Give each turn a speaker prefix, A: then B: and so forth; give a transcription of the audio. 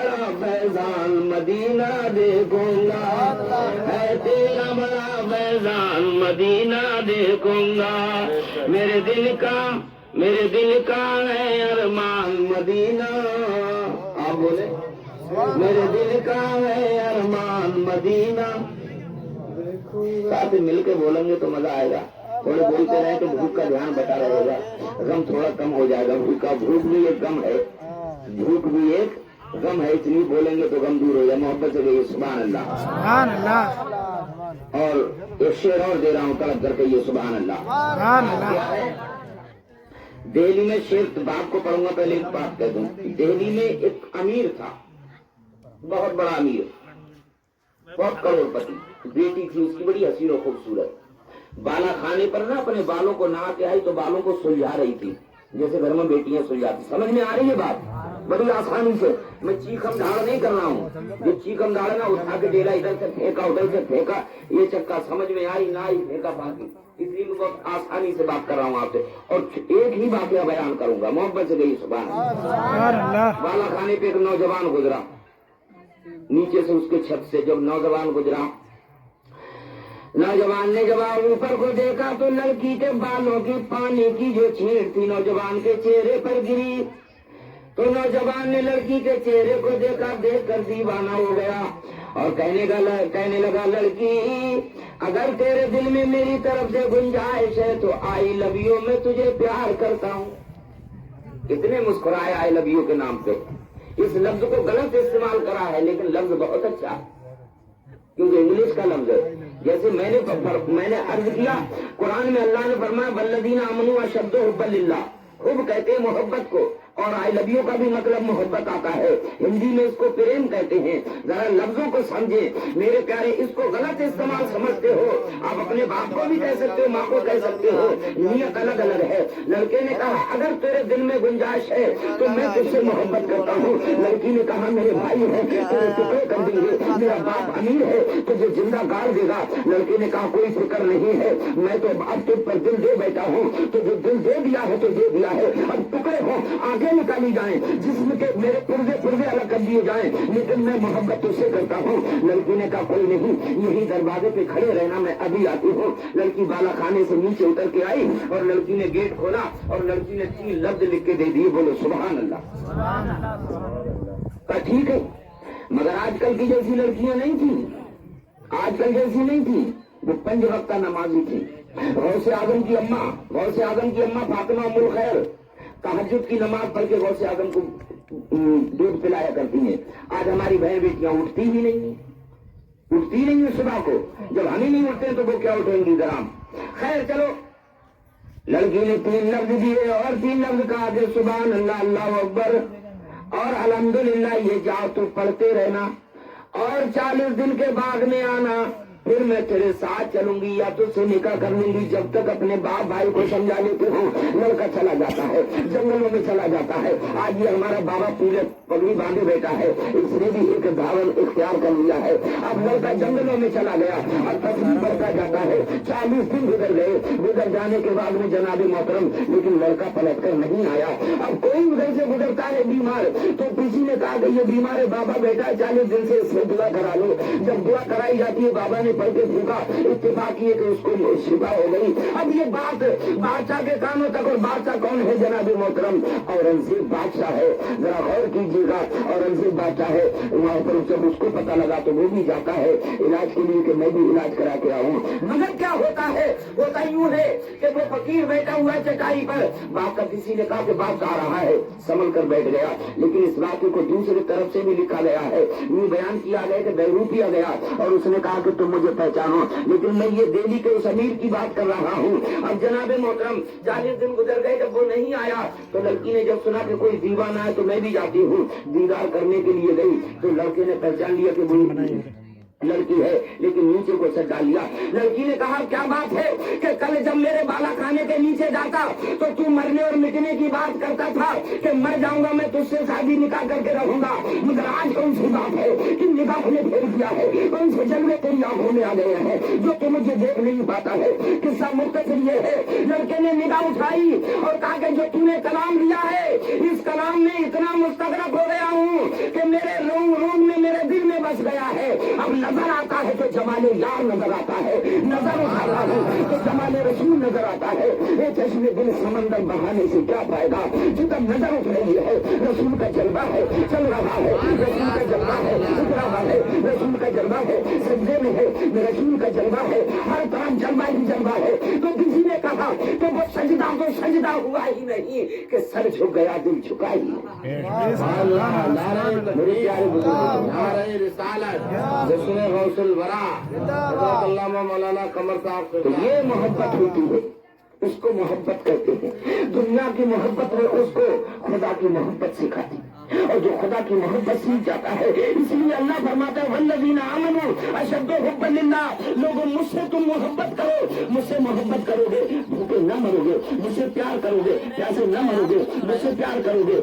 A: بڑا فیضان مدینہ دیکھوں گا، ہے تیرا بڑا فیضان مدینہ دیکھوں گا، میرے دل کا ہے ارمان مدینہ، آپ بولے میرے دل کا ہے ارمان مدینہ، ساتھ مل کے بولیں گے تو مزہ آئے گا، تھوڑے بولتے رہے تو بھوک کا دھیان بٹا رہے گا، غم تھوڑا کم ہو جائے گا، بھوک بھی ایک غم ہے، بھوک بھی ایک غم ہے، اس لیے بولیں گے تو غم دور ہو جائے، محبت سے کہیے سبحان اللہ،
B: سبحان اللہ،
A: اور ایک شعر اور دے رہا ہوں طلب کر کے یہ سبحان اللہ،
B: سبحان اللہ۔
A: دہلی میں شعر باپ کو پڑھوں گا، پہلے ایک بات کہہ دوں، دہلی میں ایک امیر تھا، بہت بڑا امیر، بہت کروڑ پتی، بیٹی تھی اس کی بڑی حسین و خوبصورت، بالا خانے پر نا اپنے بالوں کو نہ کے آئی تو بالوں کو سلجھا رہی تھی، جیسے گھر میں بیٹیاں سلجھاتی، سمجھ میں آ رہی ہے بات، بڑی آسانی سے، میں چیخم دھاڑ نہیں کر رہا ہوں، جو چیخم دھاڑ نا اٹھا کے ڈیلا ادھر سے پھینکا ادھر سے پھینکا، یہ چکا سمجھ میں آئی نہ آئی پھینکا باقی، اس لیے میں بہت آسانی سے بات کر رہا ہوں آپ سے، اور ایک ہی واقعہ بیان کروں گا، محبت سے گئی سبحان اللہ۔ بالا خانے پہ ایک نوجوان گزرا، نیچے سے اس کے چھت سے جب نوجوان گزرا، نوجوان نے جب اوپر کو دیکھا تو لڑکی کے بالوں کی پانی کی جو چھینٹ تھی نوجوان کے چہرے پر گری، تو نوجوان نے لڑکی کے چہرے کو دیکھا، دیکھ کر دیوانہ ہو گیا اور کہنے لگا لڑکی اگر تیرے دل میں میری طرف سے گنجائش ہے تو آئی لو یو میں تجھے پیار کرتا ہوں، اتنے مسکرائے آئی لو یو کے نام پہ، اس لفظ کو غلط استعمال کرا ہے لیکن لفظ بہت اچھا ہے کیونکہ انگلش کا لفظ ہے، جیسے میں نے عرض کیا قرآن میں اللہ نے فرمایا والذین آمنوا اشد حبا للہ، خوب کہتے ہیں محبت کو، اور آئی لو یو کا بھی مطلب محبت آتا ہے، ہندی میں اس کو پریم کہتے ہیں، ذرا لفظوں کو سمجھیں میرے پیارے، اس کو غلط استعمال سمجھتے ہو، آپ اپنے باپ کو بھی کہہ سکتے ہو، ماں کو کہہ سکتے ہو، نیت الگ الگ ہے، لڑکے نے کہا اگر تیرے دل میں گنجائش ہے تو میں تجھ سے محبت کرتا ہوں، لڑکی نے کہا میرے بھائی ہیں تیرے ٹکڑے کر دیں گے، میرا باپ امیر ہے تجھے زندہ گاڑ دے گا، لڑکے نے کہا کوئی فکر نہیں ہے، میں تو اب تجھ پر دل دے بیٹھا ہوں، تو جو دل دے دیا ہے تو دے دیا ہے، اب ٹکڑے ہوں آگے نکالی جائیں، جسم کے میرے پرزے الگ کر دیے جائیں، لیکن میں محبت تجھ سے کرتا ہوں، لڑکی نے کہا کوئی نہیں، یہی دروازے پہ کھڑے رہنا میں ابھی آتی ہوں، لڑکی بالا خانے سے نیچے اتر کے آئی اور لڑکی نے گیٹ کھولا اور لڑکی نے 3 لفظ لکھ کے دے دیے، بولو سبحان اللہ، کہا ٹھیک ہے، مگر آج کل کی جیسی لڑکیاں نہیں تھیں، آج کل جیسی نہیں تھی، وہ 5 وقت کا نمازی تھی، غوث اعظم کی اماں فاطمہ ام الخیر تہجد کی نماز پڑھ کے غوث اعظم کو دودھ پلایا کرتی ہیں، آج ہماری بہن بیٹیاں اٹھتی ہی نہیں ہیں صبح کو، جب ہم ہی نہیں اٹھتے ہیں تو وہ کیا اٹھیں گی ذرا، خیر چلو، لڑکی نے 3 لفظ دیے اور 3 لفظ کہا کہ سبحان اللہ اللہ اکبر اور الحمدللہ، یہ جاؤ تو پڑھتے رہنا اور 40 دن کے بعد میں آنا، پھر میں تیرے ساتھ چلوں گی یا تجھ سے نکاح کر لوں گی، جب تک اپنے باپ بھائی کو سمجھا لیتے ہوں، لڑکا چلا جاتا ہے جنگلوں میں چلا جاتا ہے، آج یہ ہمارا بابا پیلے پگڑی باندھے بیٹھا ہے، اس نے بھی ایک دھاون اختیار کر لیا ہے، اب لڑکا جنگلوں میں چلا گیا اور تصویر بڑھتا جاتا ہے، 40 دن گزر گئے، گزر جانے کے بعد میں جناب محترم لیکن لڑکا پلٹ کر نہیں آیا، اب کوئی ادھر سے گزرتا ہے بیمار، تو کسی نے کہا کہ یہ بیمار ہے بابا بیٹا 40 دن سے اس سے دعا کرا لو، جب دعا کرائی جاتی ہے بابا نے پڑھ کے پھونکا، اتفاق یہ کہ اس کو شفا ہو گئی، اب یہ بات بادشاہ کے کانوں تک، اور بادشاہ کون ہے جناب محترم اورنگزیب بادشاہ ہے، ذرا غور کیجیے گا، اورنگزیب بادشاہ ہے، وہاں پر جب اس کو پتا لگا تو وہ بھی جاتا ہے علاج کے لیے کہ میں بھی علاج کرا کے آؤں، مگر کیا ہوتا ہے یوں ہے کہ وہ فقیر بیٹھا ہوا ہے چٹائی پر، باپ کا کسی نے کہا کہ باپ آ رہا ہے، سنبھل کر بیٹھ گیا، لیکن اس واقعے کو دوسری طرف سے بھی لکھا گیا ہے، یوں بیان کیا گیا کہ بیروت آ گیا اور اس نے کہا کہ تم مجھے پہچانو، لیکن میں یہ دہلی کے اس امیر کی بات کر رہا ہوں، اب جناب محترم 40 دن گزر گئے جب وہ نہیں آیا تو لڑکی نے جب سنا کہ کوئی دیوانہ ہے تو میں بھی جاتی ہوں، دیدار کرنے کے لیے گئی تو لڑکے نے پہچان لیا کہ وہ لڑکی ہے لیکن نیچے کو سر ڈال لیا، لڑکی نے کہا کیا بات ہے کہ کل جب میرے بالا کھانے کے نیچے جاتا تو تو مرنے اور مٹنے کی بات کرتا تھا کہ مر جاؤں گا میں تجھ سے شادی نکاح کر کے رہوں گا، مگر آج کون سی بات ہے کہ نکاح نے پھیر دیا ہے، کون سے جلوے تیری آنکھوں میں آ گئے ہیں جو تو مجھے دیکھ نہیں پاتا ہے، قصہ مختصر یہ ہے لڑکے نے نگاہ اٹھائی اور کہا کہ جو تو نے کلام دیا ہے اس کلام میں اتنا مستغرق ہو گیا ہوں کہ میرے جب نظر آتا ہے تو جمال یار نظر آتا ہے، نظر اٹھاتا ہے تو جمال رسول نظر آتا ہے۔ یہ چشم دل سمندر بہانے سے کیا فائدہ جب نظر اٹھ رہی ہے، رسول کا جلوہ ہے چل رہا ہے، رسول کا جلوہ ہے اٹھ رہا ہے، رسول کا جلوہ ہے سجدے میں ہے، رسول کا جلوہ ہے ہر کام جلوہ ہی جلوہ ہے۔ تو کسی نے کہا کہ وہ سجدہ تو سجدہ ہوا ہی نہیں کہ سر جھک گیا دل جھکا ہی نہیں۔ میرے پیارے بزرگوں،
C: نعرہ رسالت جشن غوث الورا حضرت علامہ مولانا قمر صاحب
A: تو یہ محبت ہوتی ہے، اس کو محبت کہتے ہیں۔ دنیا کی محبت میں اس کو خدا کی محبت سکھاتی، اور جو خدا کی محبت سیکھ جاتا ہے، اس لیے اللہ فرماتا ہے والذین آمنوا اشد حبا للہ، لوگوں مجھ سے تم محبت کرو، مجھ سے محبت کرو گے بھوکے نہ مرو گے، مجھ سے پیار کرو گے پیاسے نہ مرو گے، مجھ سے پیار کرو گے